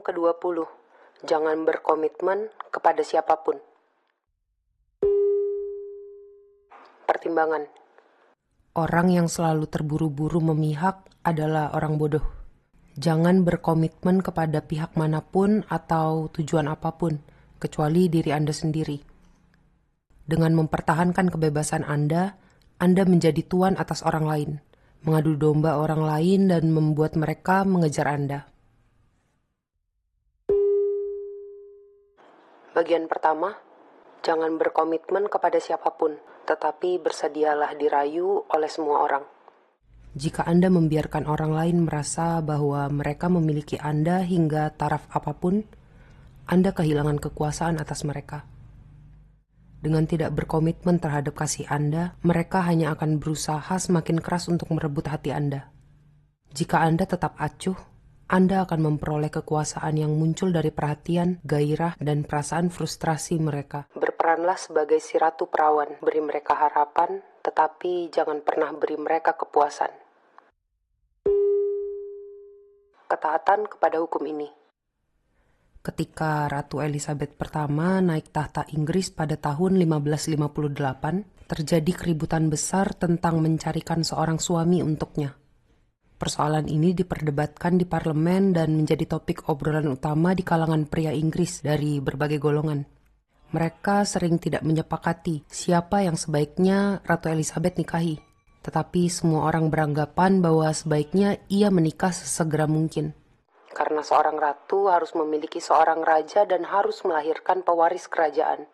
Yang ke-20, jangan berkomitmen kepada siapapun. Pertimbangan. Orang yang selalu terburu-buru memihak adalah orang bodoh. Jangan berkomitmen kepada pihak manapun atau tujuan apapun, kecuali diri Anda sendiri. Dengan mempertahankan kebebasan Anda menjadi tuan atas orang lain, mengadu domba orang lain dan membuat mereka mengejar Anda. Bagian pertama, jangan berkomitmen kepada siapapun, tetapi bersedialah dirayu oleh semua orang. Jika Anda membiarkan orang lain merasa bahwa mereka memiliki Anda hingga taraf apapun, Anda kehilangan kekuasaan atas mereka. Dengan tidak berkomitmen terhadap kasih Anda, mereka hanya akan berusaha semakin keras untuk merebut hati Anda. Jika Anda tetap acuh, Anda akan memperoleh kekuasaan yang muncul dari perhatian, gairah, dan perasaan frustrasi mereka. Berperanlah sebagai si ratu perawan, beri mereka harapan, tetapi jangan pernah beri mereka kepuasan. Ketaatan kepada hukum ini. Ketika Ratu Elizabeth pertama naik tahta Inggris pada tahun 1558, terjadi keributan besar tentang mencarikan seorang suami untuknya. Persoalan ini diperdebatkan di parlemen dan menjadi topik obrolan utama di kalangan pria Inggris dari berbagai golongan. Mereka sering tidak menyepakati siapa yang sebaiknya Ratu Elizabeth nikahi. Tetapi semua orang beranggapan bahwa sebaiknya ia menikah sesegera mungkin. Karena seorang ratu harus memiliki seorang raja dan harus melahirkan pewaris kerajaan.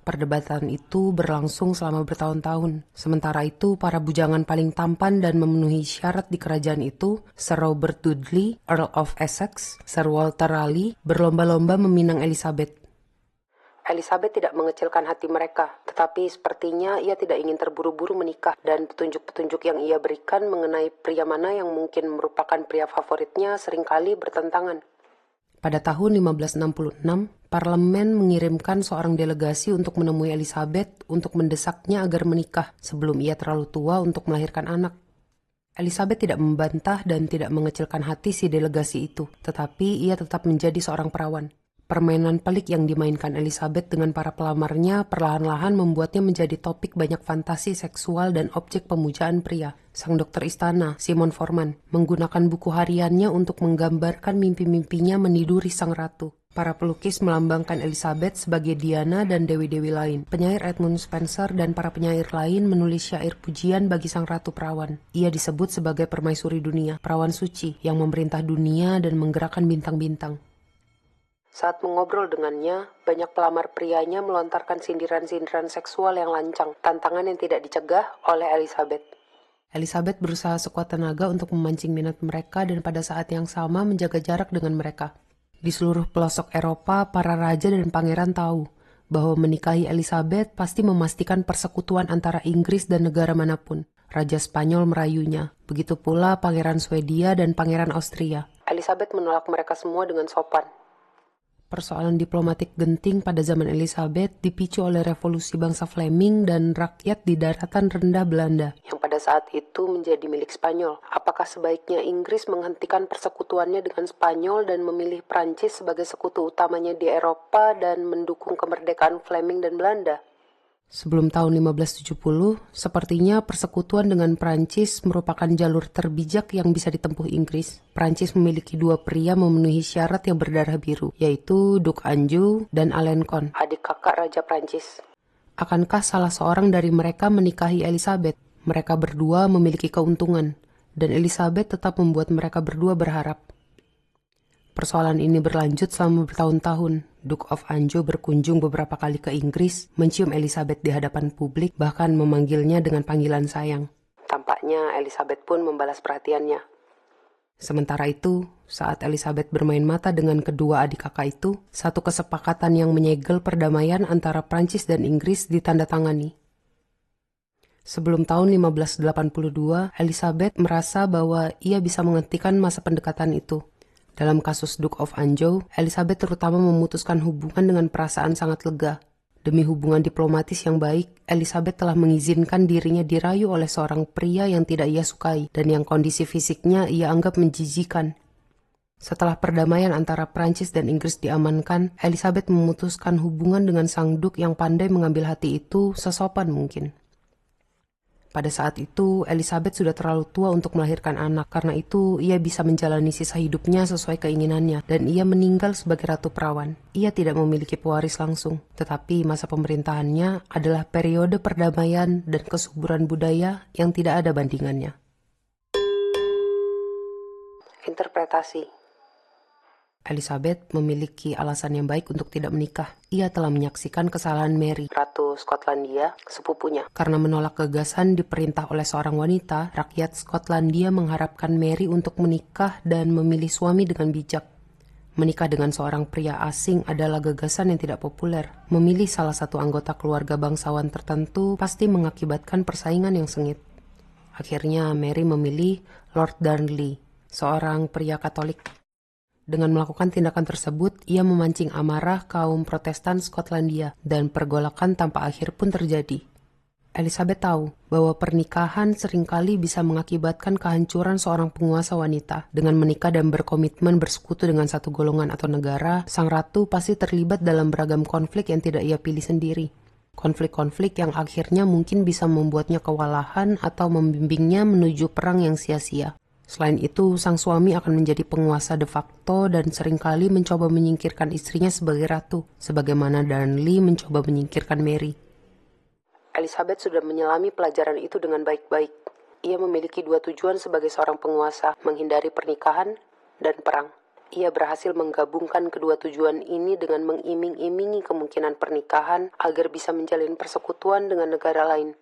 Perdebatan itu berlangsung selama bertahun-tahun. Sementara itu, para bujangan paling tampan dan memenuhi syarat di kerajaan itu, Sir Robert Dudley, Earl of Essex, Sir Walter Raleigh, berlomba-lomba meminang Elizabeth. Elizabeth tidak mengecilkan hati mereka, tetapi sepertinya ia tidak ingin terburu-buru menikah, dan petunjuk-petunjuk yang ia berikan mengenai pria mana yang mungkin merupakan pria favoritnya seringkali bertentangan. Pada tahun 1566, parlemen mengirimkan seorang delegasi untuk menemui Elizabeth untuk mendesaknya agar menikah sebelum ia terlalu tua untuk melahirkan anak. Elizabeth tidak membantah dan tidak mengecilkan hati si delegasi itu, tetapi ia tetap menjadi seorang perawan. Permainan pelik yang dimainkan Elizabeth dengan para pelamarnya perlahan-lahan membuatnya menjadi topik banyak fantasi seksual dan objek pemujaan pria. Sang dokter istana, Simon Forman, menggunakan buku hariannya untuk menggambarkan mimpi-mimpinya meniduri sang ratu. Para pelukis melambangkan Elizabeth sebagai Diana dan dewi-dewi lain. Penyair Edmund Spenser dan para penyair lain menulis syair pujian bagi sang ratu perawan. Ia disebut sebagai permaisuri dunia, perawan suci yang memerintah dunia dan menggerakkan bintang-bintang. Saat mengobrol dengannya, banyak pelamar prianya melontarkan sindiran-sindiran seksual yang lancang, tantangan yang tidak dicegah oleh Elizabeth. Elizabeth berusaha sekuat tenaga untuk memancing minat mereka dan pada saat yang sama menjaga jarak dengan mereka. Di seluruh pelosok Eropa, para raja dan pangeran tahu bahwa menikahi Elizabeth pasti memastikan persekutuan antara Inggris dan negara manapun. Raja Spanyol merayunya, begitu pula Pangeran Swedia dan Pangeran Austria. Elizabeth menolak mereka semua dengan sopan. Persoalan diplomatik genting pada zaman Elizabeth dipicu oleh revolusi bangsa Fleming dan rakyat di daratan rendah Belanda, yang pada saat itu menjadi milik Spanyol. Apakah sebaiknya Inggris menghentikan persekutuannya dengan Spanyol dan memilih Prancis sebagai sekutu utamanya di Eropa dan mendukung kemerdekaan Fleming dan Belanda? Sebelum tahun 1570, sepertinya persekutuan dengan Prancis merupakan jalur terbijak yang bisa ditempuh Inggris. Prancis memiliki dua pria memenuhi syarat yang berdarah biru, yaitu Duke Anjou dan Alencon, adik kakak Raja Prancis. Akankah salah seorang dari mereka menikahi Elizabeth? Mereka berdua memiliki keuntungan, dan Elizabeth tetap membuat mereka berdua berharap. Persoalan ini berlanjut selama bertahun-tahun. Duke of Anjou berkunjung beberapa kali ke Inggris, mencium Elizabeth di hadapan publik, bahkan memanggilnya dengan panggilan sayang. Tampaknya Elizabeth pun membalas perhatiannya. Sementara itu, saat Elizabeth bermain mata dengan kedua adik kakak itu, satu kesepakatan yang menyegel perdamaian antara Prancis dan Inggris ditandatangani. Sebelum tahun 1582, Elizabeth merasa bahwa ia bisa menghentikan masa pendekatan itu. Dalam kasus Duke of Anjou, Elizabeth terutama memutuskan hubungan dengan perasaan sangat lega. Demi hubungan diplomatis yang baik, Elizabeth telah mengizinkan dirinya dirayu oleh seorang pria yang tidak ia sukai dan yang kondisi fisiknya ia anggap menjijikan. Setelah perdamaian antara Prancis dan Inggris diamankan, Elizabeth memutuskan hubungan dengan sang duk yang pandai mengambil hati itu sesopan mungkin. Pada saat itu, Elizabeth sudah terlalu tua untuk melahirkan anak. Karena itu, ia bisa menjalani sisa hidupnya sesuai keinginannya, dan ia meninggal sebagai ratu perawan. Ia tidak memiliki pewaris langsung, tetapi masa pemerintahannya adalah periode perdamaian dan kesuburan budaya yang tidak ada bandingannya. Interpretasi. Elizabeth memiliki alasan yang baik untuk tidak menikah. Ia telah menyaksikan kesalahan Mary, Ratu Skotlandia, sepupunya. Karena menolak gagasan diperintah oleh seorang wanita, rakyat Skotlandia mengharapkan Mary untuk menikah dan memilih suami dengan bijak. Menikah dengan seorang pria asing adalah gagasan yang tidak populer. Memilih salah satu anggota keluarga bangsawan tertentu pasti mengakibatkan persaingan yang sengit. Akhirnya Mary memilih Lord Darnley, seorang pria Katolik. Dengan melakukan tindakan tersebut, ia memancing amarah kaum Protestan Skotlandia dan pergolakan tanpa akhir pun terjadi. Elizabeth tahu bahwa pernikahan seringkali bisa mengakibatkan kehancuran seorang penguasa wanita. Dengan menikah dan berkomitmen bersekutu dengan satu golongan atau negara, sang ratu pasti terlibat dalam beragam konflik yang tidak ia pilih sendiri. Konflik-konflik yang akhirnya mungkin bisa membuatnya kewalahan atau membimbingnya menuju perang yang sia-sia. Selain itu, sang suami akan menjadi penguasa de facto dan seringkali mencoba menyingkirkan istrinya sebagai ratu, sebagaimana Darnley mencoba menyingkirkan Mary. Elizabeth sudah menyelami pelajaran itu dengan baik-baik. Ia memiliki dua tujuan sebagai seorang penguasa, menghindari pernikahan dan perang. Ia berhasil menggabungkan kedua tujuan ini dengan mengiming-imingi kemungkinan pernikahan agar bisa menjalin persekutuan dengan negara lain.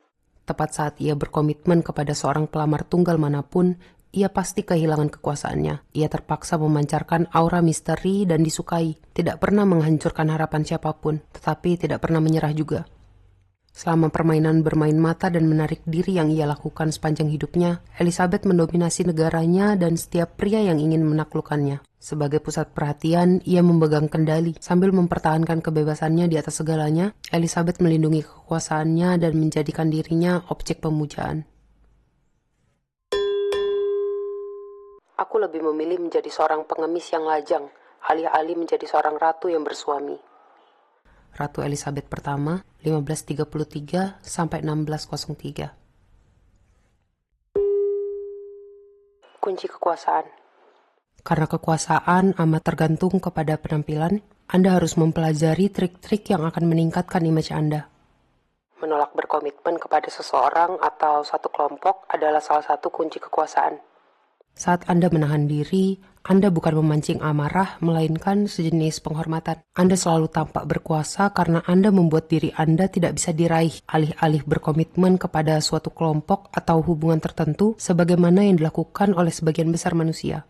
Tepat saat ia berkomitmen kepada seorang pelamar tunggal manapun, ia pasti kehilangan kekuasaannya. Ia terpaksa memancarkan aura misteri dan disukai. Tidak pernah menghancurkan harapan siapapun, tetapi tidak pernah menyerah juga. Selama permainan bermain mata dan menarik diri yang ia lakukan sepanjang hidupnya, Elizabeth mendominasi negaranya dan setiap pria yang ingin menaklukkannya. Sebagai pusat perhatian, ia memegang kendali. Sambil mempertahankan kebebasannya di atas segalanya, Elizabeth melindungi kekuasaannya dan menjadikan dirinya objek pemujaan. Aku lebih memilih menjadi seorang pengemis yang lajang, alih-alih menjadi seorang ratu yang bersuami. Ratu Elizabeth pertama, 1533 sampai 1603. Kunci kekuasaan. Karena kekuasaan amat tergantung kepada penampilan, Anda harus mempelajari trik-trik yang akan meningkatkan image Anda. Menolak berkomitmen kepada seseorang atau satu kelompok adalah salah satu kunci kekuasaan. Saat Anda menahan diri, Anda bukan memancing amarah, melainkan sejenis penghormatan. Anda selalu tampak berkuasa karena Anda membuat diri Anda tidak bisa diraih, alih-alih berkomitmen kepada suatu kelompok atau hubungan tertentu, sebagaimana yang dilakukan oleh sebagian besar manusia.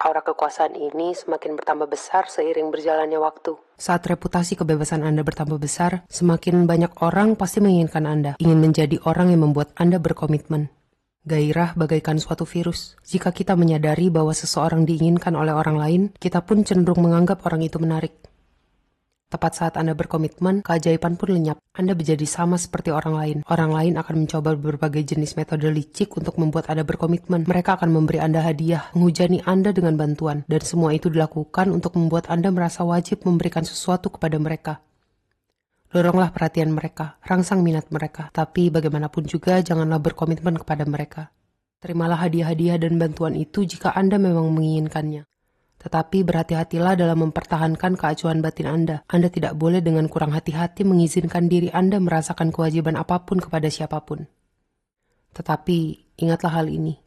Aura kekuasaan ini semakin bertambah besar seiring berjalannya waktu. Saat reputasi kebebasan Anda bertambah besar, semakin banyak orang pasti menginginkan Anda, ingin menjadi orang yang membuat Anda berkomitmen. Gairah bagaikan suatu virus. Jika kita menyadari bahwa seseorang diinginkan oleh orang lain, kita pun cenderung menganggap orang itu menarik. Tepat saat Anda berkomitmen, keajaiban pun lenyap. Anda menjadi sama seperti orang lain. Orang lain akan mencoba berbagai jenis metode licik untuk membuat Anda berkomitmen. Mereka akan memberi Anda hadiah, menghujani Anda dengan bantuan, dan semua itu dilakukan untuk membuat Anda merasa wajib memberikan sesuatu kepada mereka. Doronglah perhatian mereka, rangsang minat mereka, tapi bagaimanapun juga janganlah berkomitmen kepada mereka. Terimalah hadiah-hadiah dan bantuan itu jika Anda memang menginginkannya. Tetapi berhati-hatilah dalam mempertahankan keacuan batin Anda. Anda tidak boleh dengan kurang hati-hati mengizinkan diri Anda merasakan kewajiban apapun kepada siapapun. Tetapi ingatlah hal ini.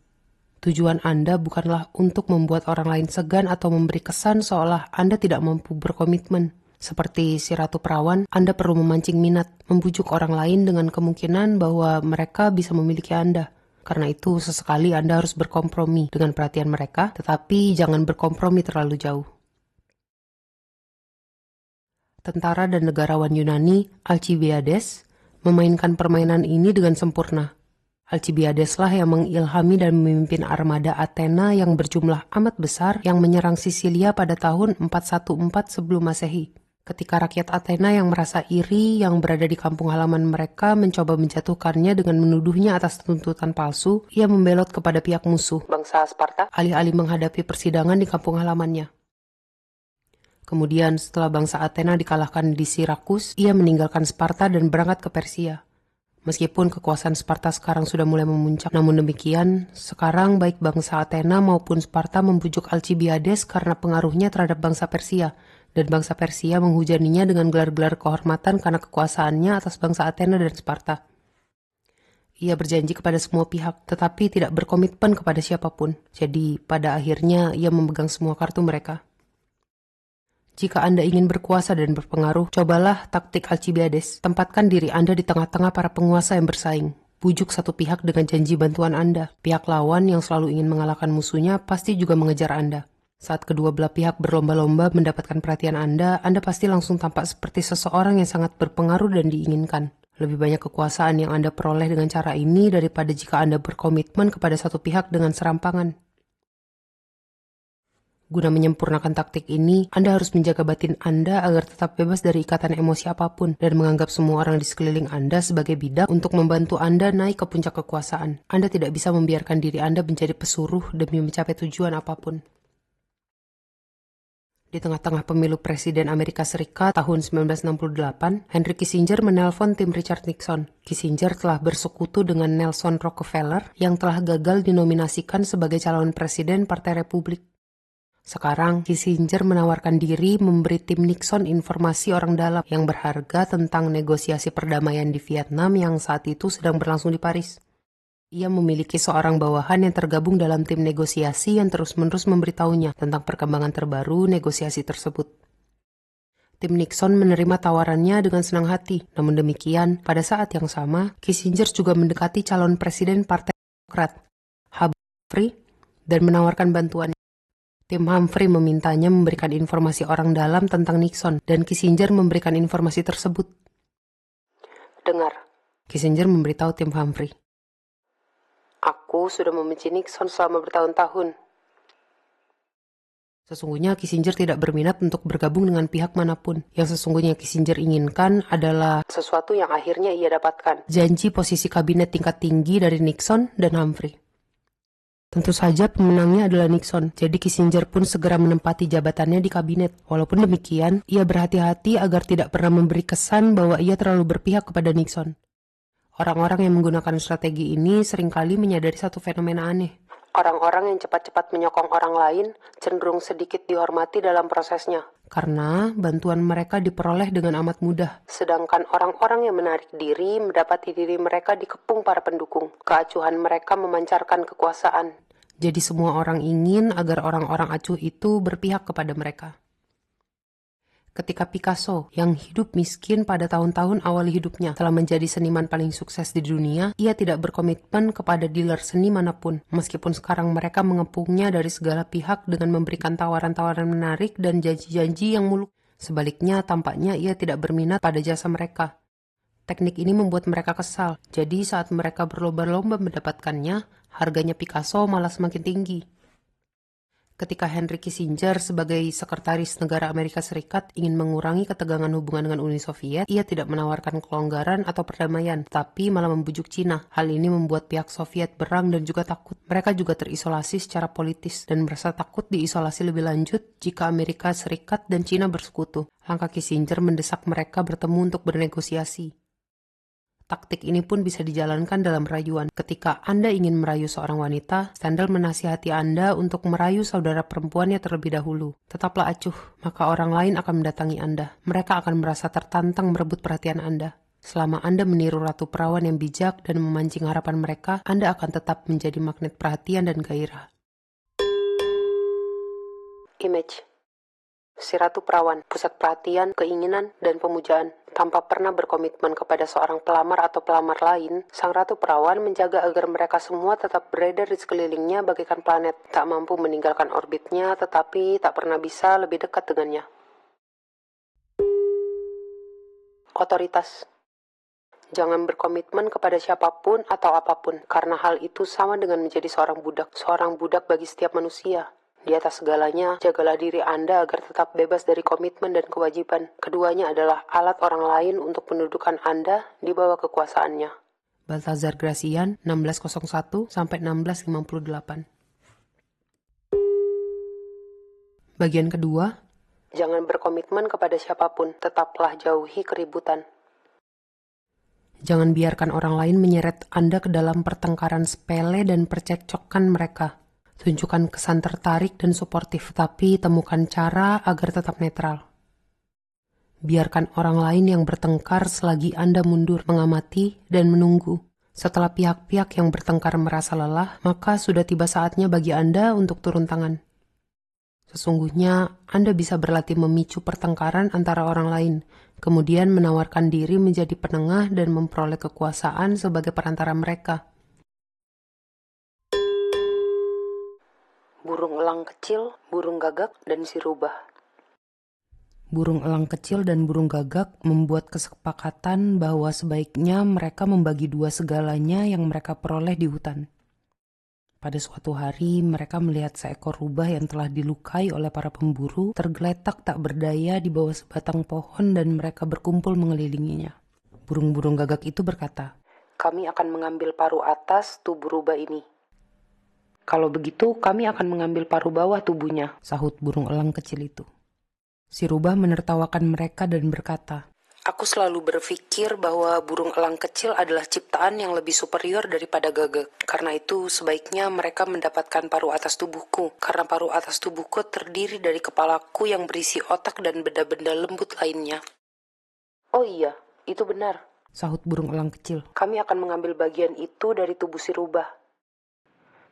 Tujuan Anda bukanlah untuk membuat orang lain segan atau memberi kesan seolah Anda tidak mampu berkomitmen. Seperti si ratu perawan, Anda perlu memancing minat, membujuk orang lain dengan kemungkinan bahwa mereka bisa memiliki Anda. Karena itu, sesekali Anda harus berkompromi dengan perhatian mereka, tetapi jangan berkompromi terlalu jauh. Tentara dan negarawan Yunani, Alcibiades, memainkan permainan ini dengan sempurna. Alcibiadeslah yang mengilhami dan memimpin armada Athena yang berjumlah amat besar yang menyerang Sisilia pada tahun 414 sebelum Masehi. Ketika rakyat Athena yang merasa iri yang berada di kampung halaman mereka mencoba menjatuhkannya dengan menuduhnya atas tuntutan palsu, ia membelot kepada pihak musuh, bangsa Sparta, alih-alih menghadapi persidangan di kampung halamannya. Kemudian setelah bangsa Athena dikalahkan di Sirakus, ia meninggalkan Sparta dan berangkat ke Persia. Meskipun kekuasaan Sparta sekarang sudah mulai memuncak, namun demikian, sekarang baik bangsa Athena maupun Sparta membujuk Alcibiades karena pengaruhnya terhadap bangsa Persia, dan bangsa Persia menghujaninya dengan gelar-gelar kehormatan karena kekuasaannya atas bangsa Athena dan Sparta. Ia berjanji kepada semua pihak, tetapi tidak berkomitmen kepada siapapun. Jadi, pada akhirnya ia memegang semua kartu mereka. Jika Anda ingin berkuasa dan berpengaruh, cobalah taktik Alcibiades. Tempatkan diri Anda di tengah-tengah para penguasa yang bersaing. Bujuk satu pihak dengan janji bantuan Anda. Pihak lawan yang selalu ingin mengalahkan musuhnya pasti juga mengejar Anda. Saat kedua belah pihak berlomba-lomba mendapatkan perhatian Anda pasti langsung tampak seperti seseorang yang sangat berpengaruh dan diinginkan. Lebih banyak kekuasaan yang Anda peroleh dengan cara ini daripada jika Anda berkomitmen kepada satu pihak dengan serampangan. Guna menyempurnakan taktik ini, Anda harus menjaga batin Anda agar tetap bebas dari ikatan emosi apapun dan menganggap semua orang di sekeliling Anda sebagai bidak untuk membantu Anda naik ke puncak kekuasaan. Anda tidak bisa membiarkan diri Anda menjadi pesuruh demi mencapai tujuan apapun. Di tengah-tengah pemilu Presiden Amerika Serikat tahun 1968, Henry Kissinger menelpon tim Richard Nixon. Kissinger telah bersekutu dengan Nelson Rockefeller yang telah gagal dinominasikan sebagai calon presiden Partai Republik. Sekarang, Kissinger menawarkan diri memberi tim Nixon informasi orang dalam yang berharga tentang negosiasi perdamaian di Vietnam yang saat itu sedang berlangsung di Paris. Ia memiliki seorang bawahan yang tergabung dalam tim negosiasi yang terus-menerus memberitahunya tentang perkembangan terbaru negosiasi tersebut. Tim Nixon menerima tawarannya dengan senang hati. Namun demikian, pada saat yang sama, Kissinger juga mendekati calon presiden Partai Demokrat, Humphrey, dan menawarkan bantuan. Tim Humphrey memintanya memberikan informasi orang dalam tentang Nixon, dan Kissinger memberikan informasi tersebut. Dengar, Kissinger memberitahu tim Humphrey. Aku sudah membenci Nixon selama bertahun-tahun. Sesungguhnya Kissinger tidak berminat untuk bergabung dengan pihak manapun. Yang sesungguhnya Kissinger inginkan adalah sesuatu yang akhirnya ia dapatkan. Janji posisi kabinet tingkat tinggi dari Nixon dan Humphrey. Tentu saja pemenangnya adalah Nixon, jadi Kissinger pun segera menempati jabatannya di kabinet. Walaupun demikian, ia berhati-hati agar tidak pernah memberi kesan bahwa ia terlalu berpihak kepada Nixon. Orang-orang yang menggunakan strategi ini seringkali menyadari satu fenomena aneh. Orang-orang yang cepat-cepat menyokong orang lain cenderung sedikit dihormati dalam prosesnya. Karena bantuan mereka diperoleh dengan amat mudah. Sedangkan orang-orang yang menarik diri mendapati diri mereka dikepung para pendukung. Keacuhan mereka memancarkan kekuasaan. Jadi semua orang ingin agar orang-orang acuh itu berpihak kepada mereka. Ketika Picasso, yang hidup miskin pada tahun-tahun awal hidupnya, telah menjadi seniman paling sukses di dunia, ia tidak berkomitmen kepada dealer seni manapun, meskipun sekarang mereka mengepungnya dari segala pihak dengan memberikan tawaran-tawaran menarik dan janji-janji yang muluk. Sebaliknya, tampaknya ia tidak berminat pada jasa mereka. Teknik ini membuat mereka kesal, jadi saat mereka berlomba-lomba mendapatkannya, harganya Picasso malah semakin tinggi. Ketika Henry Kissinger sebagai sekretaris negara Amerika Serikat ingin mengurangi ketegangan hubungan dengan Uni Soviet, ia tidak menawarkan kelonggaran atau perdamaian, tapi malah membujuk Cina. Hal ini membuat pihak Soviet berang dan juga takut. Mereka juga terisolasi secara politis dan merasa takut diisolasi lebih lanjut jika Amerika Serikat dan Cina bersekutu. Langkah Kissinger mendesak mereka bertemu untuk bernegosiasi. Taktik ini pun bisa dijalankan dalam rayuan. Ketika Anda ingin merayu seorang wanita, Stendhal menasihati Anda untuk merayu saudara perempuannya terlebih dahulu. Tetaplah acuh, maka orang lain akan mendatangi Anda. Mereka akan merasa tertantang merebut perhatian Anda. Selama Anda meniru ratu perawan yang bijak dan memancing harapan mereka, Anda akan tetap menjadi magnet perhatian dan gairah. Image. Si ratu perawan, pusat perhatian, keinginan, dan pemujaan. Tanpa pernah berkomitmen kepada seorang pelamar atau pelamar lain, sang ratu perawan menjaga agar mereka semua tetap beredar di sekelilingnya bagaikan planet, tak mampu meninggalkan orbitnya tetapi tak pernah bisa lebih dekat dengannya. Otoritas. Jangan berkomitmen kepada siapapun atau apapun, karena hal itu sama dengan menjadi seorang budak bagi setiap manusia. Di atas segalanya, jagalah diri Anda agar tetap bebas dari komitmen dan kewajiban. Keduanya adalah alat orang lain untuk mendudukan Anda di bawah kekuasaannya. Baltazar Gracian, 1601 sampai 1658. Bagian kedua, jangan berkomitmen kepada siapapun, tetaplah jauhi keributan. Jangan biarkan orang lain menyeret Anda ke dalam pertengkaran sepele dan percekcokan mereka. Tunjukkan kesan tertarik dan suportif, tapi temukan cara agar tetap netral. Biarkan orang lain yang bertengkar selagi Anda mundur, mengamati, dan menunggu. Setelah pihak-pihak yang bertengkar merasa lelah, maka sudah tiba saatnya bagi Anda untuk turun tangan. Sesungguhnya, Anda bisa berlatih memicu pertengkaran antara orang lain, kemudian menawarkan diri menjadi penengah dan memperoleh kekuasaan sebagai perantara mereka. Burung elang kecil, burung gagak, dan si rubah. Burung elang kecil dan burung gagak membuat kesepakatan bahwa sebaiknya mereka membagi dua segalanya yang mereka peroleh di hutan. Pada suatu hari, mereka melihat seekor rubah yang telah dilukai oleh para pemburu tergeletak tak berdaya di bawah sebatang pohon dan mereka berkumpul mengelilinginya. Burung-burung gagak itu berkata, "Kami akan mengambil paruh atas tubuh rubah ini." "Kalau begitu, kami akan mengambil paruh bawah tubuhnya," sahut burung elang kecil itu. Si rubah menertawakan mereka dan berkata, "Aku selalu berpikir bahwa burung elang kecil adalah ciptaan yang lebih superior daripada gagak. Karena itu, sebaiknya mereka mendapatkan paruh atas tubuhku. Karena paruh atas tubuhku terdiri dari kepalaku yang berisi otak dan benda-benda lembut lainnya." "Oh iya, itu benar," sahut burung elang kecil. "Kami akan mengambil bagian itu dari tubuh si rubah."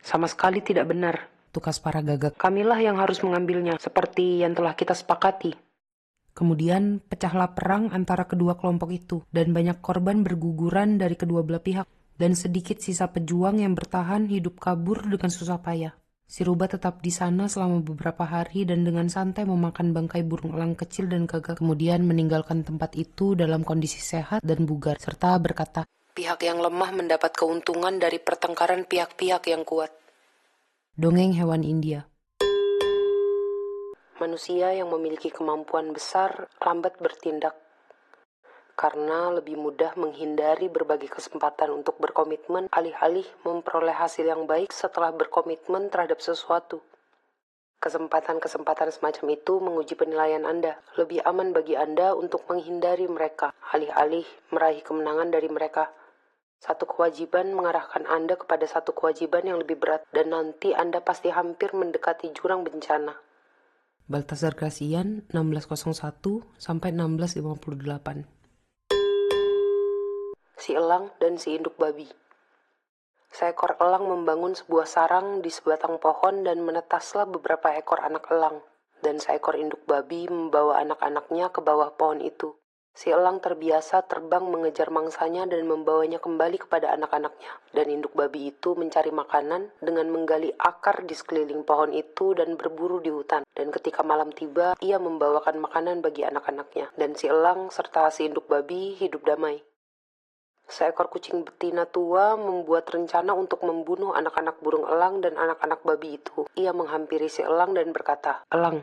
"Sama sekali tidak benar," tukas para gagak. "Kamilah yang harus mengambilnya, seperti yang telah kita sepakati." Kemudian pecahlah perang antara kedua kelompok itu, dan banyak korban berguguran dari kedua belah pihak, dan sedikit sisa pejuang yang bertahan hidup kabur dengan susah payah. Si rubah tetap di sana selama beberapa hari dan dengan santai memakan bangkai burung elang kecil dan gagak, kemudian meninggalkan tempat itu dalam kondisi sehat dan bugar, serta berkata, "Pihak yang lemah mendapat keuntungan dari pertengkaran pihak-pihak yang kuat." Dongeng hewan India. Manusia yang memiliki kemampuan besar lambat bertindak karena lebih mudah menghindari berbagai kesempatan untuk berkomitmen alih-alih memperoleh hasil yang baik setelah berkomitmen terhadap sesuatu. Kesempatan-kesempatan semacam itu menguji penilaian Anda. Lebih aman bagi Anda untuk menghindari mereka alih-alih meraih kemenangan dari mereka. Satu kewajiban mengarahkan Anda kepada satu kewajiban yang lebih berat dan nanti Anda pasti hampir mendekati jurang bencana. Baltazar Gracian, 1601 sampai 1658. Si elang dan si induk babi. Seekor elang membangun sebuah sarang di sebatang pohon dan menetaslah beberapa ekor anak elang, dan seekor induk babi membawa anak-anaknya ke bawah pohon itu. Si elang terbiasa terbang mengejar mangsanya dan membawanya kembali kepada anak-anaknya. Dan induk babi itu mencari makanan dengan menggali akar di sekeliling pohon itu dan berburu di hutan. Dan ketika malam tiba, ia membawakan makanan bagi anak-anaknya. Dan si elang serta si induk babi hidup damai. Seekor kucing betina tua membuat rencana untuk membunuh anak-anak burung elang dan anak-anak babi itu. Ia menghampiri si elang dan berkata, "Elang,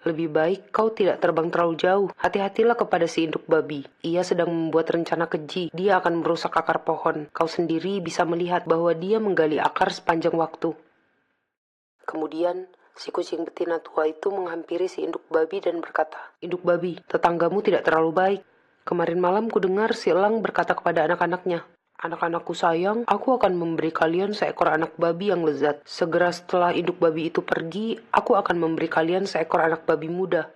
lebih baik kau tidak terbang terlalu jauh. Hati-hatilah kepada si induk babi. Ia sedang membuat rencana keji. Dia akan merusak akar pohon. Kau sendiri bisa melihat bahwa dia menggali akar sepanjang waktu." Kemudian, si kucing betina tua itu menghampiri si induk babi dan berkata, "Induk babi, tetanggamu tidak terlalu baik. Kemarin malam kudengar si elang berkata kepada anak-anaknya, 'Anak-anakku sayang, aku akan memberi kalian seekor anak babi yang lezat. Segera setelah induk babi itu pergi, aku akan memberi kalian seekor anak babi muda.'"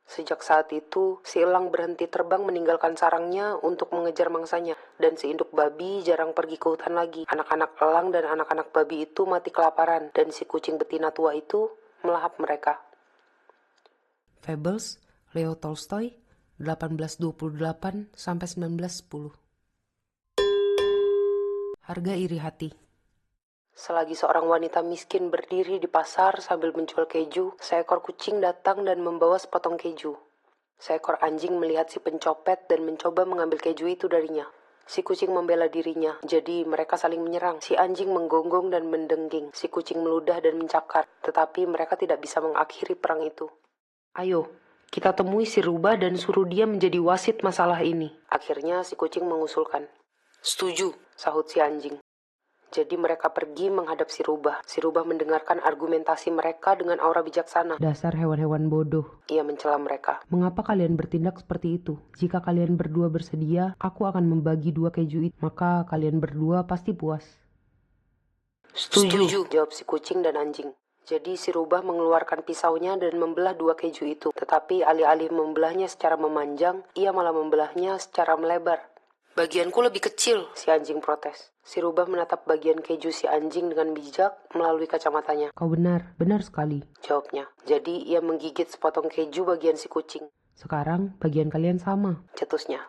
Sejak saat itu, si elang berhenti terbang meninggalkan sarangnya untuk mengejar mangsanya, dan si induk babi jarang pergi ke hutan lagi. Anak-anak elang dan anak-anak babi itu mati kelaparan, dan si kucing betina tua itu melahap mereka. Fables, Leo Tolstoy, 1828 sampai 1910. Harga iri hati. Selagi seorang wanita miskin berdiri di pasar sambil menjual keju, seekor kucing datang dan membawa sepotong keju. Seekor anjing melihat si pencopet dan mencoba mengambil keju itu darinya. Si kucing membela dirinya, jadi mereka saling menyerang. Si anjing menggonggong dan mendengging. Si kucing meludah dan mencakar, tetapi mereka tidak bisa mengakhiri perang itu. Ayo, kita temui si rubah dan suruh dia menjadi wasit masalah ini. Akhirnya si kucing mengusulkan. Setuju, sahut si anjing. Jadi mereka pergi menghadap si rubah. Si rubah mendengarkan argumentasi mereka dengan aura bijaksana. Dasar hewan-hewan bodoh, ia mencela mereka. Mengapa kalian bertindak seperti itu? Jika kalian berdua bersedia, aku akan membagi 2 keju itu. Maka kalian berdua pasti puas. Setuju, jawab si kucing dan anjing. Jadi si rubah mengeluarkan pisaunya dan membelah 2 keju itu. Tetapi alih-alih membelahnya secara memanjang, ia malah membelahnya secara melebar. Bagianku lebih kecil, si anjing protes. Si rubah menatap bagian keju si anjing dengan bijak melalui kacamatanya. Kau benar sekali, jawabnya. Jadi ia menggigit sepotong keju bagian si kucing. Sekarang bagian kalian sama, cetusnya.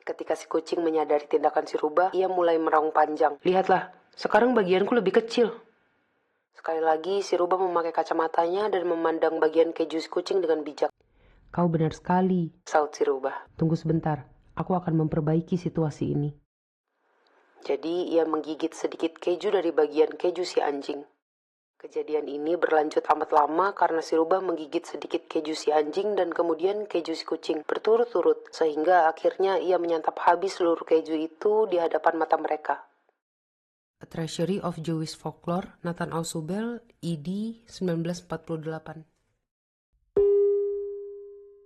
Ketika si kucing menyadari tindakan si rubah, ia mulai meraung panjang. Lihatlah, sekarang bagianku lebih kecil. Sekali lagi si rubah memakai kacamatanya dan memandang bagian keju si kucing dengan bijak. Kau benar sekali, saut si rubah. Tunggu sebentar. Aku akan memperbaiki situasi ini. Jadi ia menggigit sedikit keju dari bagian keju si anjing. Kejadian ini berlanjut amat lama karena si rubah menggigit sedikit keju si anjing dan kemudian keju si kucing berturut-turut. Sehingga akhirnya ia menyantap habis seluruh keju itu di hadapan mata mereka. A Treasury of Jewish Folklore, Nathan Ausubel, ED 1948.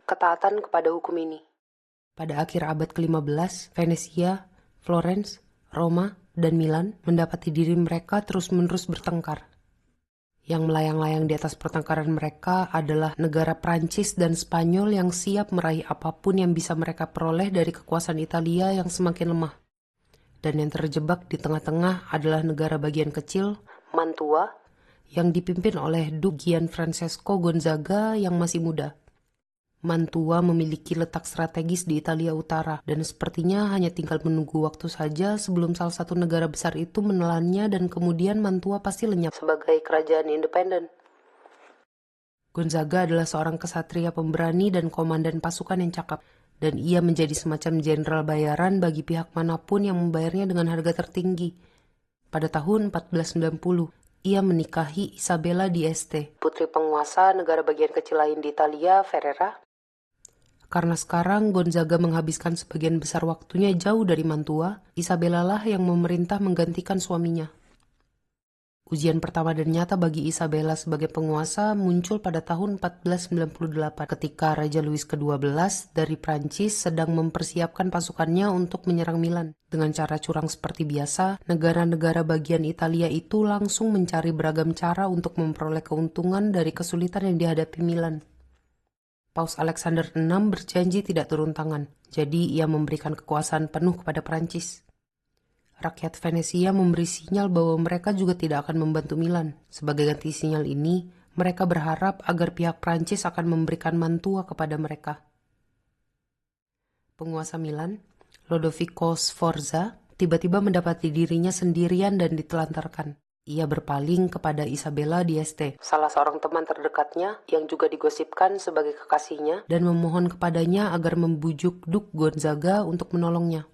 Ketaatan kepada hukum ini. Pada akhir abad ke-15, Venesia, Florence, Roma, dan Milan mendapati diri mereka terus-menerus bertengkar. Yang melayang-layang di atas pertengkaran mereka adalah negara Prancis dan Spanyol yang siap meraih apapun yang bisa mereka peroleh dari kekuasaan Italia yang semakin lemah. Dan yang terjebak di tengah-tengah adalah negara bagian kecil, Mantua, yang dipimpin oleh Duke Gianfrancesco Gonzaga yang masih muda. Mantua memiliki letak strategis di Italia Utara dan sepertinya hanya tinggal menunggu waktu saja sebelum salah satu negara besar itu menelannya dan kemudian Mantua pasti lenyap sebagai kerajaan independen. Gonzaga adalah seorang kesatria pemberani dan komandan pasukan yang cakap, dan ia menjadi semacam jenderal bayaran bagi pihak manapun yang membayarnya dengan harga tertinggi. Pada tahun 1490, ia menikahi Isabella di Este, putri penguasa negara bagian kecil lain di Italia, Ferrara. Karena sekarang Gonzaga menghabiskan sebagian besar waktunya jauh dari Mantua, Isabella lah yang memerintah menggantikan suaminya. Ujian pertama dan nyata bagi Isabella sebagai penguasa muncul pada tahun 1498 ketika Raja Louis ke-12 dari Prancis sedang mempersiapkan pasukannya untuk menyerang Milan. Dengan cara curang seperti biasa, negara-negara bagian Italia itu langsung mencari beragam cara untuk memperoleh keuntungan dari kesulitan yang dihadapi Milan. Paus Alexander VI berjanji tidak turun tangan, jadi ia memberikan kekuasaan penuh kepada Prancis. Rakyat Venesia memberi sinyal bahwa mereka juga tidak akan membantu Milan. Sebagai ganti sinyal ini, mereka berharap agar pihak Prancis akan memberikan Mantua kepada mereka. Penguasa Milan, Lodovico Sforza, tiba-tiba mendapati dirinya sendirian dan ditelantarkan. Ia berpaling kepada Isabella di Este, salah seorang teman terdekatnya yang juga digosipkan sebagai kekasihnya, dan memohon kepadanya agar membujuk Duke Gonzaga untuk menolongnya.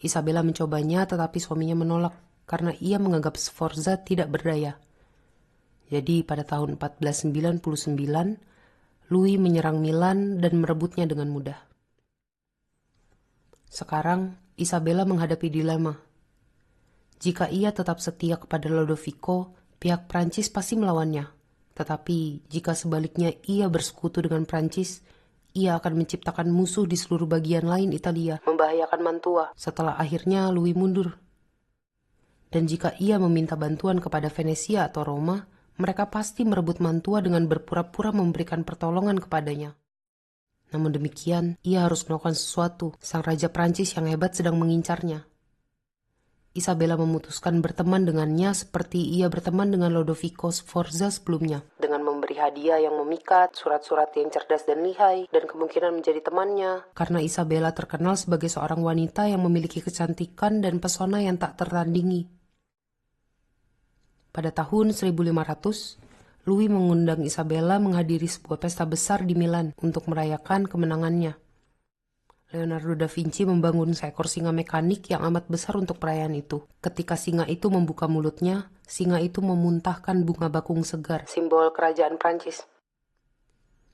Isabella mencobanya tetapi suaminya menolak karena ia menganggap Sforza tidak berdaya. Jadi pada tahun 1499, Louis menyerang Milan dan merebutnya dengan mudah. Sekarang Isabella menghadapi dilema. Jika ia tetap setia kepada Lodovico, pihak Prancis pasti melawannya. Tetapi jika sebaliknya ia bersekutu dengan Prancis, ia akan menciptakan musuh di seluruh bagian lain Italia, membahayakan Mantua setelah akhirnya Louis mundur. Dan jika ia meminta bantuan kepada Venesia atau Roma, mereka pasti merebut Mantua dengan berpura-pura memberikan pertolongan kepadanya. Namun demikian, ia harus melakukan sesuatu. Sang Raja Prancis yang hebat sedang mengincarnya. Isabella memutuskan berteman dengannya seperti ia berteman dengan Lodovico Sforza sebelumnya, dengan memberi hadiah yang memikat, surat-surat yang cerdas dan lihai, dan kemungkinan menjadi temannya. Karena Isabella terkenal sebagai seorang wanita yang memiliki kecantikan dan pesona yang tak tertandingi. Pada tahun 1500, Louis mengundang Isabella menghadiri sebuah pesta besar di Milan untuk merayakan kemenangannya. Leonardo da Vinci membangun seekor singa mekanik yang amat besar untuk perayaan itu. Ketika singa itu membuka mulutnya, singa itu memuntahkan bunga bakung segar, simbol kerajaan Prancis.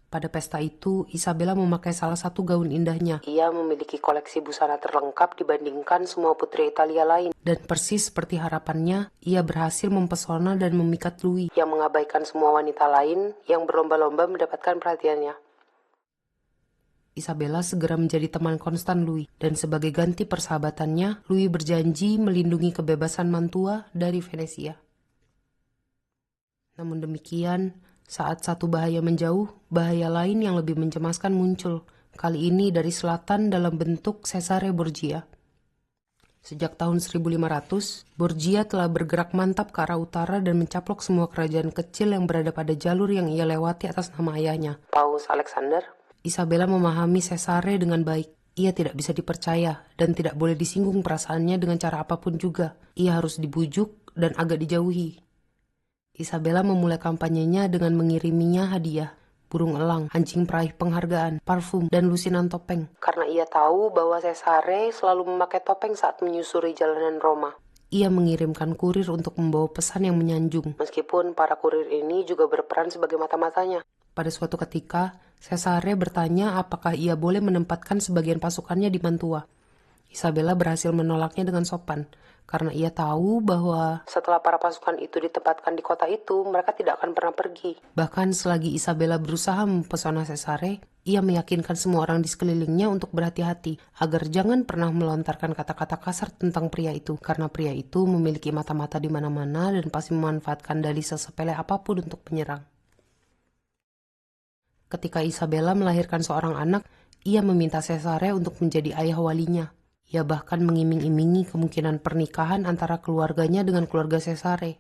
Pada pesta itu, Isabella memakai salah satu gaun indahnya. Ia memiliki koleksi busana terlengkap dibandingkan semua putri Italia lain. Dan persis seperti harapannya, ia berhasil mempesona dan memikat Louis, yang mengabaikan semua wanita lain yang berlomba-lomba mendapatkan perhatiannya. Isabella segera menjadi teman konstan Louis, dan sebagai ganti persahabatannya, Louis berjanji melindungi kebebasan Mantua dari Venesia. Namun demikian, saat satu bahaya menjauh, bahaya lain yang lebih mencemaskan muncul, kali ini dari selatan dalam bentuk Cesare Borgia. Sejak tahun 1500, Borgia telah bergerak mantap ke arah utara dan mencaplok semua kerajaan kecil yang berada pada jalur yang ia lewati atas nama ayahnya, Paus Alexander. Isabella memahami Cesare dengan baik. Ia tidak bisa dipercaya dan tidak boleh disinggung perasaannya dengan cara apapun juga. Ia harus dibujuk dan agak dijauhi. Isabella memulai kampanyenya dengan mengiriminya hadiah, burung elang, anjing peraih penghargaan, parfum, dan lusinan topeng. Karena ia tahu bahwa Cesare selalu memakai topeng saat menyusuri jalanan Roma. Ia mengirimkan kurir untuk membawa pesan yang menyanjung, meskipun para kurir ini juga berperan sebagai mata-matanya. Pada suatu ketika, Cesare bertanya apakah ia boleh menempatkan sebagian pasukannya di Mantua. Isabella berhasil menolaknya dengan sopan, karena ia tahu bahwa setelah para pasukan itu ditempatkan di kota itu, mereka tidak akan pernah pergi. Bahkan selagi Isabella berusaha mempesona Cesare, ia meyakinkan semua orang di sekelilingnya untuk berhati-hati, agar jangan pernah melontarkan kata-kata kasar tentang pria itu, karena pria itu memiliki mata-mata di mana-mana dan pasti memanfaatkan dalih sesepele apapun untuk menyerang. Ketika Isabella melahirkan seorang anak, ia meminta Cesare untuk menjadi ayah walinya. Ia bahkan mengiming-imingi kemungkinan pernikahan antara keluarganya dengan keluarga Cesare.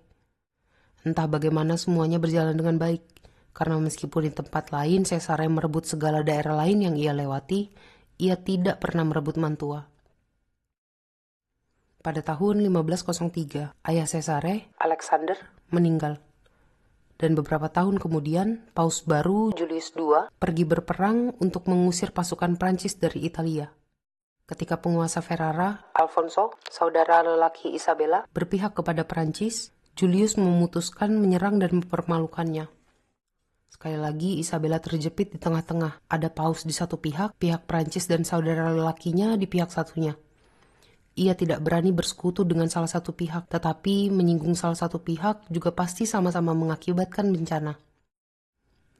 Entah bagaimana semuanya berjalan dengan baik, karena meskipun di tempat lain Cesare merebut segala daerah lain yang ia lewati, ia tidak pernah merebut Mantua. Pada tahun 1503, ayah Cesare, Alexander, meninggal. Dan beberapa tahun kemudian, Paus baru, Julius II, pergi berperang untuk mengusir pasukan Prancis dari Italia. Ketika penguasa Ferrara, Alfonso, saudara lelaki Isabella, berpihak kepada Prancis, Julius memutuskan menyerang dan mempermalukannya. Sekali lagi, Isabella terjepit di tengah-tengah. Ada Paus di satu pihak Prancis dan saudara lelakinya di pihak satunya. Ia tidak berani bersekutu dengan salah satu pihak, tetapi menyinggung salah satu pihak juga pasti sama-sama mengakibatkan bencana.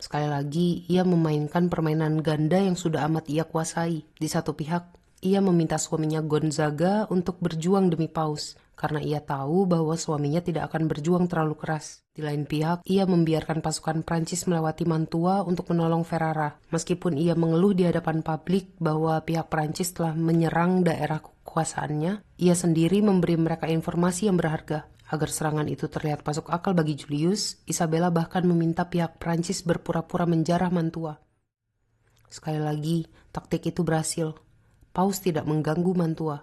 Sekali lagi, ia memainkan permainan ganda yang sudah amat ia kuasai. Di satu pihak, ia meminta suaminya Gonzaga untuk berjuang demi Paus, karena ia tahu bahwa suaminya tidak akan berjuang terlalu keras. Di lain pihak, ia membiarkan pasukan Prancis melewati Mantua untuk menolong Ferrara, meskipun ia mengeluh di hadapan publik bahwa pihak Prancis telah menyerang daerah kekuasaannya. Ia sendiri memberi mereka informasi yang berharga. Agar serangan itu terlihat masuk akal bagi Julius, Isabella bahkan meminta pihak Prancis berpura-pura menjarah Mantua. Sekali lagi, taktik itu berhasil. Paus tidak mengganggu Mantua.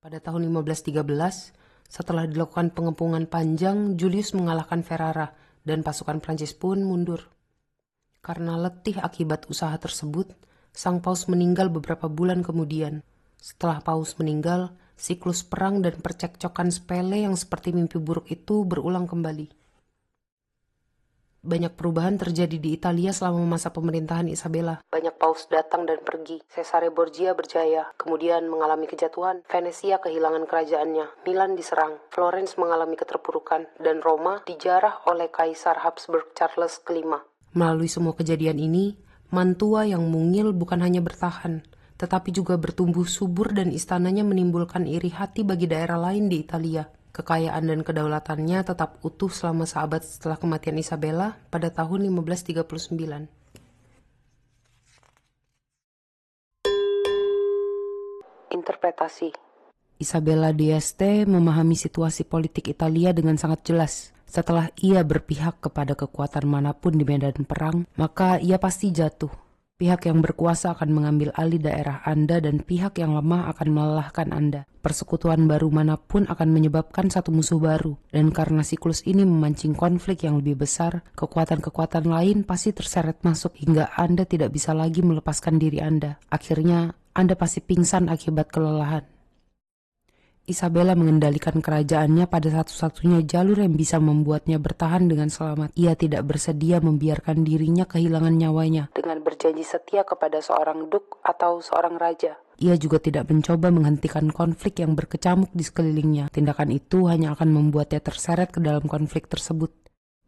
Pada tahun 1513, setelah dilakukan pengepungan panjang, Julius mengalahkan Ferrara dan pasukan Prancis pun mundur. Karena letih akibat usaha tersebut, sang Paus meninggal beberapa bulan kemudian. Setelah Paus meninggal, siklus perang dan percekcokan sepele yang seperti mimpi buruk itu berulang kembali. Banyak perubahan terjadi di Italia selama masa pemerintahan Isabella. Banyak paus datang dan pergi. Cesare Borgia berjaya, kemudian mengalami kejatuhan. Venesia kehilangan kerajaannya. Milan diserang. Florence mengalami keterpurukan. Dan Roma dijarah oleh Kaisar Habsburg Charles V. Melalui semua kejadian ini, Mantua yang mungil bukan hanya bertahan, tetapi juga bertumbuh subur dan istananya menimbulkan iri hati bagi daerah lain di Italia. Kekayaan dan kedaulatannya tetap utuh selama seabad setelah kematian Isabella pada tahun 1539. Interpretasi. Isabella d'Este memahami situasi politik Italia dengan sangat jelas. Setelah ia berpihak kepada kekuatan manapun di medan perang, maka ia pasti jatuh. Pihak yang berkuasa akan mengambil alih daerah Anda dan pihak yang lemah akan melelahkan Anda. Persekutuan baru manapun akan menyebabkan satu musuh baru. Dan karena siklus ini memancing konflik yang lebih besar, kekuatan-kekuatan lain pasti terseret masuk hingga Anda tidak bisa lagi melepaskan diri Anda. Akhirnya, Anda pasti pingsan akibat kelelahan. Isabella mengendalikan kerajaannya pada satu-satunya jalur yang bisa membuatnya bertahan dengan selamat. Ia tidak bersedia membiarkan dirinya kehilangan nyawanya dengan berjanji setia kepada seorang duk atau seorang raja. Ia juga tidak mencoba menghentikan konflik yang berkecamuk di sekelilingnya. Tindakan itu hanya akan membuatnya terseret ke dalam konflik tersebut.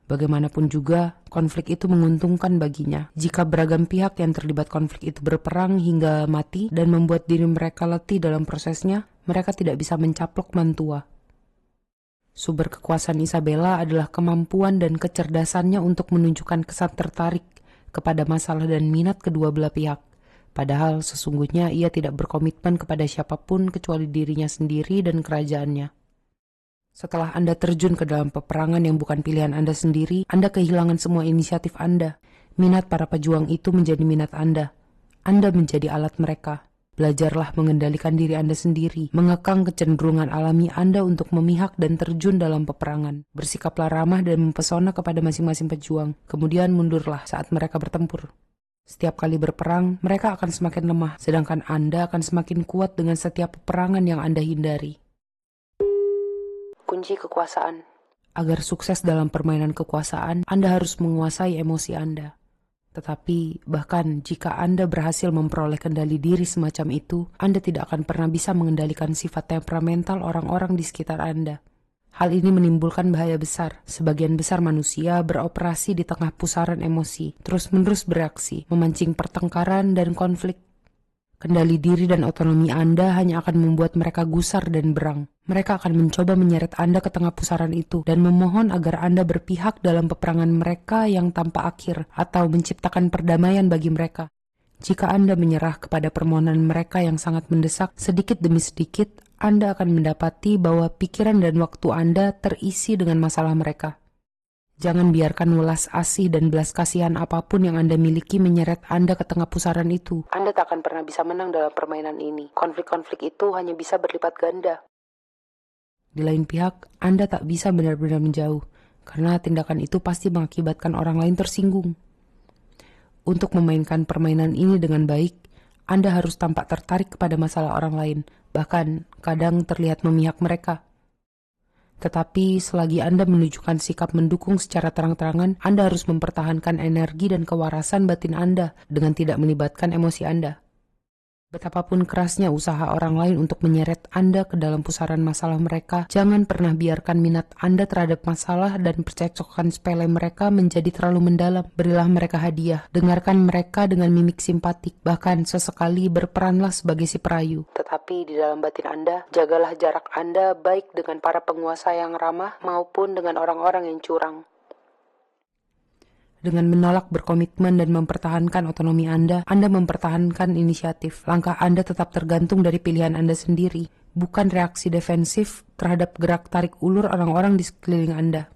Bagaimanapun juga, konflik itu menguntungkan baginya. Jika beragam pihak yang terlibat konflik itu berperang hingga mati dan membuat diri mereka letih dalam prosesnya, mereka tidak bisa mencaplok Mantua. Sumber kekuasaan Isabella adalah kemampuan dan kecerdasannya untuk menunjukkan kesan tertarik kepada masalah dan minat kedua belah pihak. Padahal sesungguhnya ia tidak berkomitmen kepada siapapun kecuali dirinya sendiri dan kerajaannya. Setelah Anda terjun ke dalam peperangan yang bukan pilihan Anda sendiri, Anda kehilangan semua inisiatif Anda. Minat para pejuang itu menjadi minat Anda. Anda menjadi alat mereka. Belajarlah mengendalikan diri Anda sendiri, mengekang kecenderungan alami Anda untuk memihak dan terjun dalam peperangan. Bersikaplah ramah dan mempesona kepada masing-masing pejuang, kemudian mundurlah saat mereka bertempur. Setiap kali berperang, mereka akan semakin lemah, sedangkan Anda akan semakin kuat dengan setiap peperangan yang Anda hindari. Kunci kekuasaan. Agar sukses dalam permainan kekuasaan, Anda harus menguasai emosi Anda. Tetapi, bahkan jika Anda berhasil memperoleh kendali diri semacam itu, Anda tidak akan pernah bisa mengendalikan sifat temperamental orang-orang di sekitar Anda. Hal ini menimbulkan bahaya besar. Sebagian besar manusia beroperasi di tengah pusaran emosi, terus-menerus bereaksi, memancing pertengkaran dan konflik. Kendali diri dan otonomi Anda hanya akan membuat mereka gusar dan berang. Mereka akan mencoba menyeret Anda ke tengah pusaran itu dan memohon agar Anda berpihak dalam peperangan mereka yang tanpa akhir atau menciptakan perdamaian bagi mereka. Jika Anda menyerah kepada permohonan mereka yang sangat mendesak, sedikit demi sedikit Anda akan mendapati bahwa pikiran dan waktu Anda terisi dengan masalah mereka. Jangan biarkan welas asih dan belas kasihan apapun yang Anda miliki menyeret Anda ke tengah pusaran itu. Anda tak akan pernah bisa menang dalam permainan ini. Konflik-konflik itu hanya bisa berlipat ganda. Di lain pihak, Anda tak bisa benar-benar menjauh, karena tindakan itu pasti mengakibatkan orang lain tersinggung. Untuk memainkan permainan ini dengan baik, Anda harus tampak tertarik kepada masalah orang lain, bahkan kadang terlihat memihak mereka. Tetapi selagi Anda menunjukkan sikap mendukung secara terang-terangan, Anda harus mempertahankan energi dan kewarasan batin Anda dengan tidak melibatkan emosi Anda. Betapapun kerasnya usaha orang lain untuk menyeret Anda ke dalam pusaran masalah mereka, jangan pernah biarkan minat Anda terhadap masalah dan percekcokan sepele mereka menjadi terlalu mendalam. Berilah mereka hadiah, dengarkan mereka dengan mimik simpatik, bahkan sesekali berperanlah sebagai si perayu. Tetapi di dalam batin Anda, jagalah jarak Anda baik dengan para penguasa yang ramah maupun dengan orang-orang yang curang. Dengan menolak berkomitmen dan mempertahankan otonomi Anda mempertahankan inisiatif. Langkah Anda tetap tergantung dari pilihan Anda sendiri, bukan reaksi defensif terhadap gerak tarik ulur orang-orang di sekeliling Anda.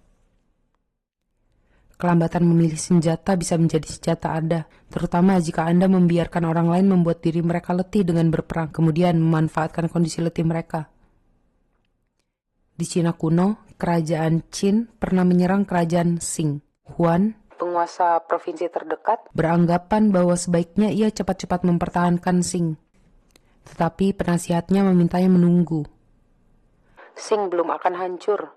Kelambatan memilih senjata bisa menjadi senjata Anda, terutama jika Anda membiarkan orang lain membuat diri mereka letih dengan berperang, kemudian memanfaatkan kondisi letih mereka. Di Cina kuno, kerajaan Qin pernah menyerang kerajaan Qing. Huan, penguasa provinsi terdekat, beranggapan bahwa sebaiknya ia cepat-cepat mempertahankan Qing. Tetapi penasihatnya memintanya menunggu. Qing belum akan hancur,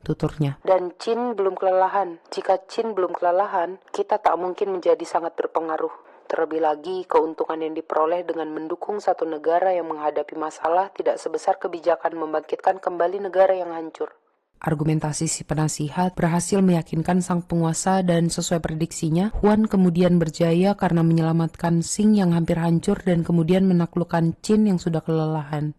tuturnya. Dan Qin belum kelelahan. Jika Qin belum kelelahan, kita tak mungkin menjadi sangat berpengaruh. Terlebih lagi, keuntungan yang diperoleh dengan mendukung satu negara yang menghadapi masalah tidak sebesar kebijakan membangkitkan kembali negara yang hancur. Argumentasi si penasihat berhasil meyakinkan sang penguasa dan sesuai prediksinya, Huan kemudian berjaya karena menyelamatkan Qing yang hampir hancur dan kemudian menaklukkan Qin yang sudah kelelahan.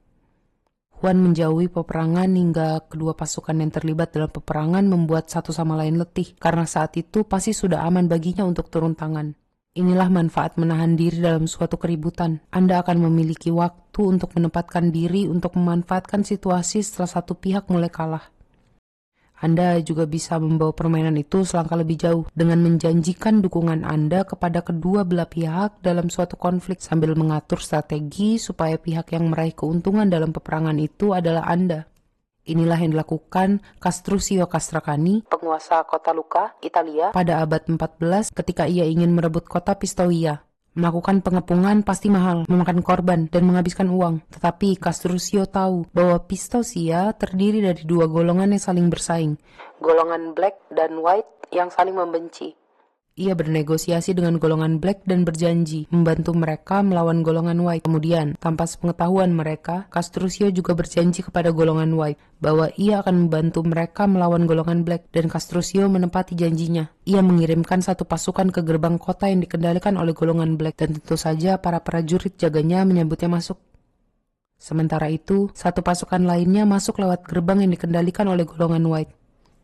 Huan menjauhi peperangan hingga kedua pasukan yang terlibat dalam peperangan membuat satu sama lain letih, karena saat itu pasti sudah aman baginya untuk turun tangan. Inilah manfaat menahan diri dalam suatu keributan. Anda akan memiliki waktu untuk menempatkan diri untuk memanfaatkan situasi setelah satu pihak mulai kalah. Anda juga bisa membawa permainan itu selangkah lebih jauh dengan menjanjikan dukungan Anda kepada kedua belah pihak dalam suatu konflik sambil mengatur strategi supaya pihak yang meraih keuntungan dalam peperangan itu adalah Anda. Inilah yang dilakukan Castruccio Castracani, penguasa kota Lucca, Italia, pada abad 14 ketika ia ingin merebut kota Pistoia. Melakukan pengepungan pasti mahal, memakan korban, dan menghabiskan uang. Tetapi Castruccio tahu bahwa Pistoia terdiri dari dua golongan yang saling bersaing. Golongan Black dan White yang saling membenci. Ia bernegosiasi dengan golongan Black dan berjanji membantu mereka melawan golongan White. Kemudian, tanpa sepengetahuan mereka, Castruccio juga berjanji kepada golongan White bahwa ia akan membantu mereka melawan golongan Black, dan Castruccio menepati janjinya. Ia mengirimkan satu pasukan ke gerbang kota yang dikendalikan oleh golongan Black, dan tentu saja para prajurit jaganya menyambutnya masuk. Sementara itu, satu pasukan lainnya masuk lewat gerbang yang dikendalikan oleh golongan White.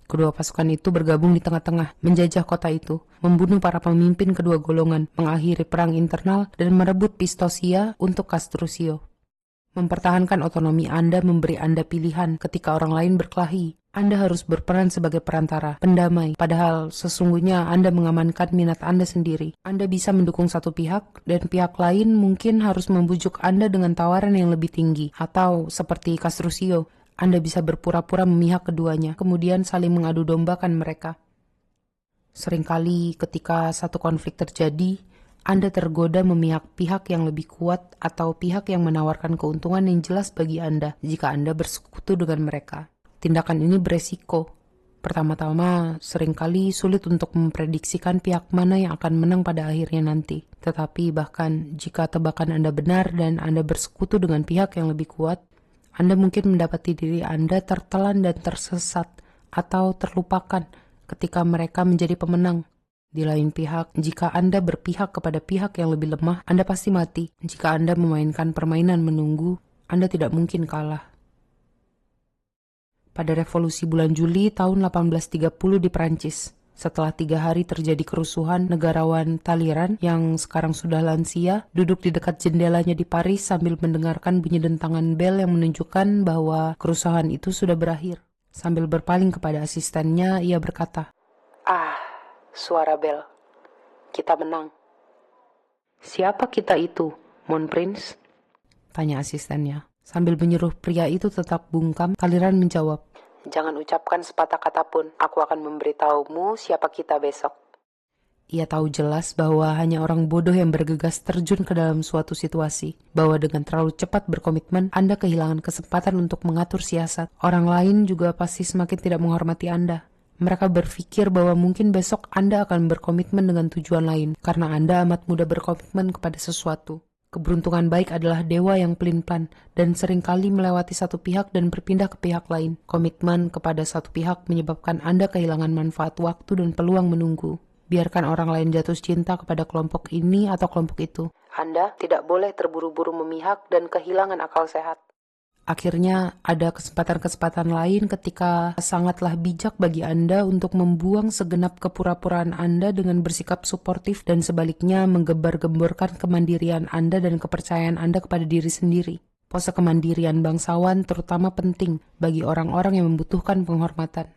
Kedua pasukan itu bergabung di tengah-tengah, menjajah kota itu, membunuh para pemimpin kedua golongan, mengakhiri perang internal, dan merebut Pistoia untuk Castruccio. Mempertahankan otonomi Anda memberi Anda pilihan ketika orang lain berkelahi. Anda harus berperan sebagai perantara, pendamai, padahal sesungguhnya Anda mengamankan minat Anda sendiri. Anda bisa mendukung satu pihak, dan pihak lain mungkin harus membujuk Anda dengan tawaran yang lebih tinggi, atau seperti Castruccio, Anda bisa berpura-pura memihak keduanya, kemudian saling mengadu dombakan mereka. Seringkali ketika satu konflik terjadi, Anda tergoda memihak pihak yang lebih kuat atau pihak yang menawarkan keuntungan yang jelas bagi Anda jika Anda bersekutu dengan mereka. Tindakan ini beresiko. Pertama-tama, seringkali sulit untuk memprediksikan pihak mana yang akan menang pada akhirnya nanti. Tetapi bahkan jika tebakan Anda benar dan Anda bersekutu dengan pihak yang lebih kuat, Anda mungkin mendapati diri Anda tertelan dan tersesat atau terlupakan ketika mereka menjadi pemenang. Di lain pihak, jika Anda berpihak kepada pihak yang lebih lemah, Anda pasti mati. Jika Anda memainkan permainan menunggu, Anda tidak mungkin kalah. Pada revolusi bulan Juli tahun 1830 di Prancis, setelah 3 hari terjadi kerusuhan, negarawan Talleyrand yang sekarang sudah lansia duduk di dekat jendelanya di Paris sambil mendengarkan bunyi dentangan bel yang menunjukkan bahwa kerusuhan itu sudah berakhir. Sambil berpaling kepada asistennya, ia berkata, "Ah, suara bel. Kita menang." "Siapa kita itu, Mon Prince?" tanya asistennya. Sambil menyuruh pria itu tetap bungkam, Talleyrand menjawab, "Jangan ucapkan sepatah kata pun. Aku akan memberitahumu siapa kita besok." Ia tahu jelas bahwa hanya orang bodoh yang bergegas terjun ke dalam suatu situasi, bahwa dengan terlalu cepat berkomitmen, Anda kehilangan kesempatan untuk mengatur siasat. Orang lain juga pasti semakin tidak menghormati Anda. Mereka berpikir bahwa mungkin besok Anda akan berkomitmen dengan tujuan lain, karena Anda amat mudah berkomitmen kepada sesuatu. Keberuntungan baik adalah dewa yang pelin-pelan dan seringkali melewati satu pihak dan berpindah ke pihak lain. Komitmen kepada satu pihak menyebabkan Anda kehilangan manfaat waktu dan peluang menunggu. Biarkan orang lain jatuh cinta kepada kelompok ini atau kelompok itu. Anda tidak boleh terburu-buru memihak dan kehilangan akal sehat. Akhirnya ada kesempatan-kesempatan lain ketika sangatlah bijak bagi Anda untuk membuang segenap kepura-puraan Anda dengan bersikap suportif dan sebaliknya menggembar-gemborkan kemandirian Anda dan kepercayaan Anda kepada diri sendiri. Pose kemandirian bangsawan terutama penting bagi orang-orang yang membutuhkan penghormatan.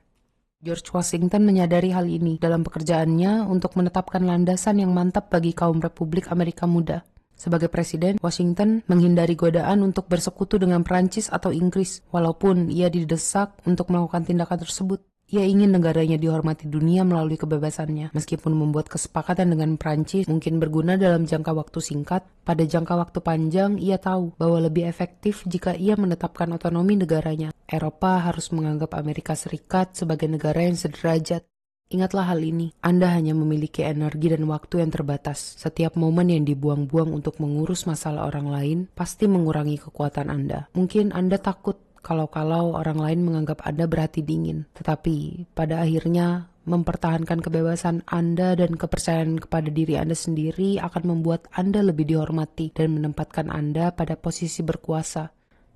George Washington menyadari hal ini dalam pekerjaannya untuk menetapkan landasan yang mantap bagi kaum Republik Amerika Muda. Sebagai presiden, Washington menghindari godaan untuk bersekutu dengan Prancis atau Inggris, walaupun ia didesak untuk melakukan tindakan tersebut. Ia ingin negaranya dihormati dunia melalui kebebasannya. Meskipun membuat kesepakatan dengan Prancis mungkin berguna dalam jangka waktu singkat, pada jangka waktu panjang ia tahu bahwa lebih efektif jika ia menetapkan otonomi negaranya. Eropa harus menganggap Amerika Serikat sebagai negara yang sederajat. Ingatlah hal ini, Anda hanya memiliki energi dan waktu yang terbatas. Setiap momen yang dibuang-buang untuk mengurus masalah orang lain pasti mengurangi kekuatan Anda. Mungkin Anda takut kalau orang lain menganggap Anda berhati dingin. Tetapi pada akhirnya, mempertahankan kebebasan Anda dan kepercayaan kepada diri Anda sendiri akan membuat Anda lebih dihormati dan menempatkan Anda pada posisi berkuasa,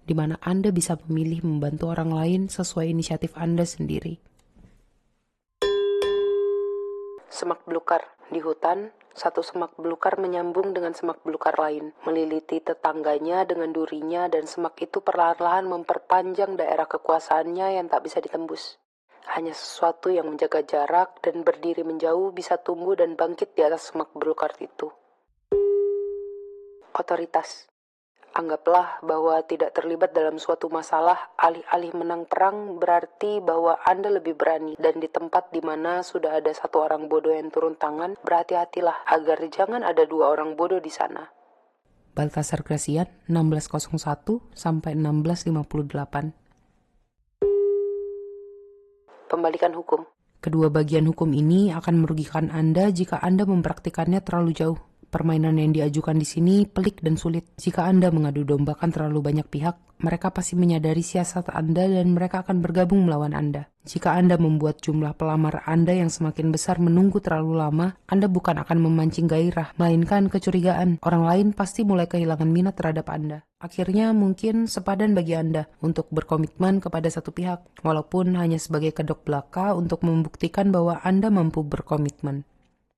di mana Anda bisa memilih membantu orang lain sesuai inisiatif Anda sendiri. Semak belukar. Di hutan, satu semak belukar menyambung dengan semak belukar lain, meliliti tetangganya dengan durinya dan semak itu perlahan-lahan memperpanjang daerah kekuasaannya yang tak bisa ditembus. Hanya sesuatu yang menjaga jarak dan berdiri menjauh bisa tumbuh dan bangkit di atas semak belukar itu. Otoritas. Anggaplah bahwa tidak terlibat dalam suatu masalah alih-alih menang perang berarti bahwa Anda lebih berani, dan di tempat di mana sudah ada satu orang bodoh yang turun tangan, berhati-hatilah agar jangan ada dua orang bodoh di sana. Baltasar Gracian, 1601 sampai 1658. Pembalikan hukum. Kedua bagian hukum ini akan merugikan Anda jika Anda mempraktikannya terlalu jauh. Permainan yang diajukan di sini pelik dan sulit. Jika Anda mengadu dombakan terlalu banyak pihak, mereka pasti menyadari siasat Anda dan mereka akan bergabung melawan Anda. Jika Anda membuat jumlah pelamar Anda yang semakin besar menunggu terlalu lama, Anda bukan akan memancing gairah, melainkan kecurigaan. Orang lain pasti mulai kehilangan minat terhadap Anda. Akhirnya mungkin sepadan bagi Anda untuk berkomitmen kepada satu pihak, walaupun hanya sebagai kedok belaka untuk membuktikan bahwa Anda mampu berkomitmen.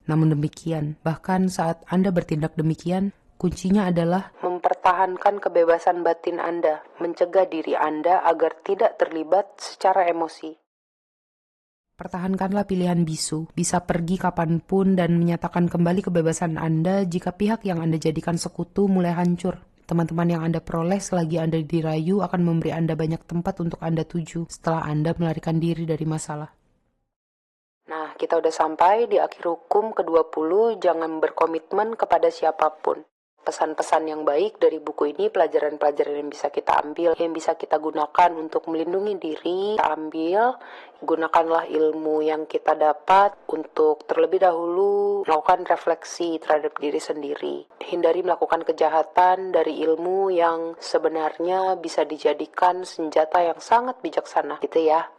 Namun demikian, bahkan saat Anda bertindak demikian, kuncinya adalah mempertahankan kebebasan batin Anda, mencegah diri Anda agar tidak terlibat secara emosi. Pertahankanlah pilihan bisu, bisa pergi kapanpun dan menyatakan kembali kebebasan Anda jika pihak yang Anda jadikan sekutu mulai hancur. Teman-teman yang Anda peroleh selagi Anda dirayu akan memberi Anda banyak tempat untuk Anda tuju setelah Anda melarikan diri dari masalah. Nah, kita udah sampai di akhir hukum ke-20, jangan berkomitmen kepada siapapun. Pesan-pesan yang baik dari buku ini, pelajaran-pelajaran yang bisa kita ambil, yang bisa kita gunakan untuk melindungi diri, kita ambil, gunakanlah ilmu yang kita dapat untuk terlebih dahulu melakukan refleksi terhadap diri sendiri. Hindari melakukan kejahatan dari ilmu yang sebenarnya bisa dijadikan senjata yang sangat bijaksana, gitu ya.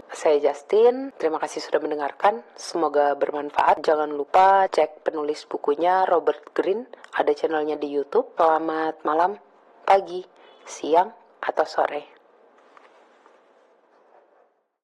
Saya Justin, terima kasih sudah mendengarkan, semoga bermanfaat. Jangan lupa cek penulis bukunya Robert Greene, ada channelnya di YouTube. Selamat malam, pagi, siang, atau sore.